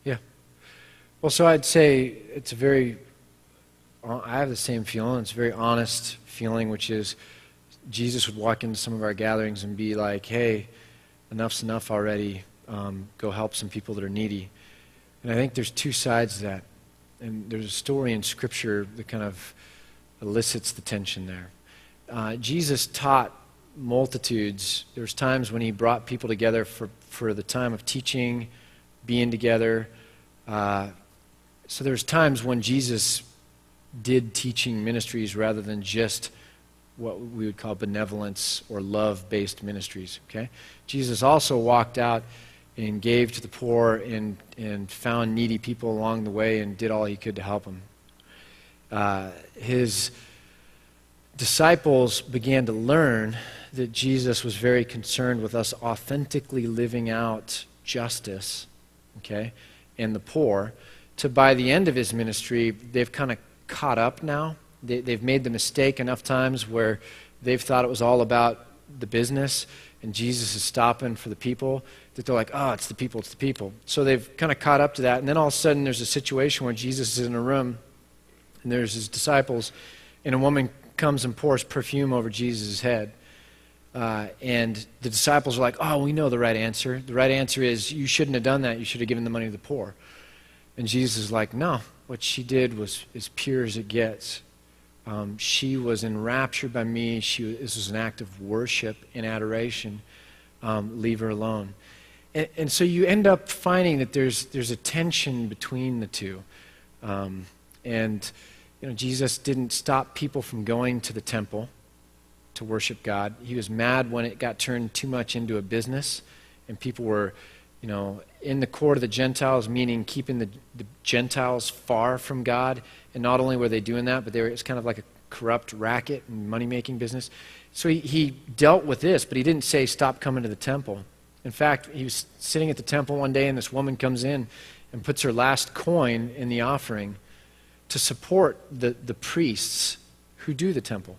Yeah. Well, so I'd say I have the same feeling. It's a very honest feeling, which is Jesus would walk into some of our gatherings and be like, hey, enough's enough already. Go help some people that are needy. And I think there's two sides to that. And there's a story in Scripture that kind of elicits the tension there. Jesus taught multitudes. There's times when he brought people together for the time of teaching, being together. So there's times when Jesus did teaching ministries rather than just what we would call benevolence or love-based ministries. Okay, Jesus also walked out and gave to the poor and found needy people along the way and did all he could to help them. His disciples began to learn that Jesus was very concerned with us authentically living out justice, okay, and the poor. To by the end of his ministry, they've kind of caught up now. They've made the mistake enough times where they've thought it was all about the business and Jesus is stopping for the people, that they're like, oh, it's the people, it's the people. So they've kind of caught up to that, and then all of a sudden there's a situation where Jesus is in a room and there's his disciples, and a woman comes and pours perfume over Jesus' head. And the disciples are like, oh, we know the right answer. The right answer is you shouldn't have done that. You should have given the money to the poor. And Jesus is like, no, what she did was as pure as it gets. She was enraptured by me. This was an act of worship and adoration. Leave her alone. And so you end up finding that there's a tension between the two. And Jesus didn't stop people from going to the temple to worship God. He was mad when it got turned too much into a business and people were, in the court of the Gentiles, meaning keeping the Gentiles far from God. And not only were they doing that, but it's kind of like a corrupt racket and money-making business. So he dealt with this, but he didn't say stop coming to the temple. In fact, he was sitting at the temple one day and this woman comes in and puts her last coin in the offering to support the priests who do the temple.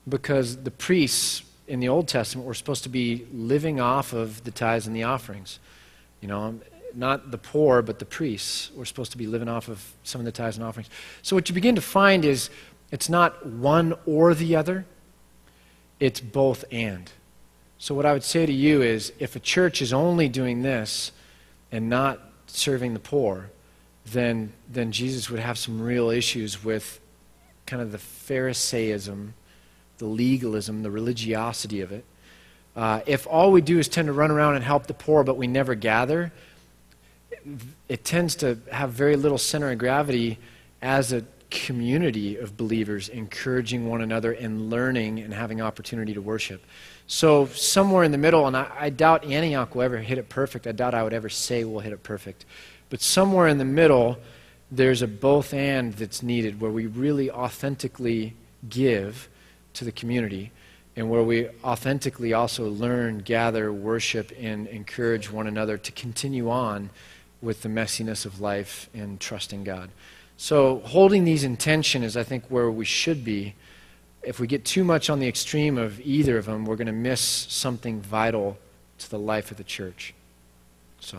Because the priests in the Old Testament were supposed to be living off of the tithes and the offerings. Not the poor, but the priests were supposed to be living off of some of the tithes and offerings. So what you begin to find is it's not one or the other, it's both and. So what I would say to you is if a church is only doing this and not serving the poor, then Jesus would have some real issues with kind of the Pharisaism, the legalism, the religiosity of it. If all we do is tend to run around and help the poor, but we never gather, it tends to have very little center of gravity as a community of believers encouraging one another and learning and having opportunity to worship. So somewhere in the middle, and I doubt Antioch will ever hit it perfect. I doubt I would ever say we'll hit it perfect. But somewhere in the middle, there's a both and that's needed where we really authentically give to the community and where we authentically also learn, gather, worship, and encourage one another to continue on with the messiness of life and trusting God. So holding these in tension is, I think, where we should be. If we get too much on the extreme of either of them, we're going to miss something vital to the life of the church. So.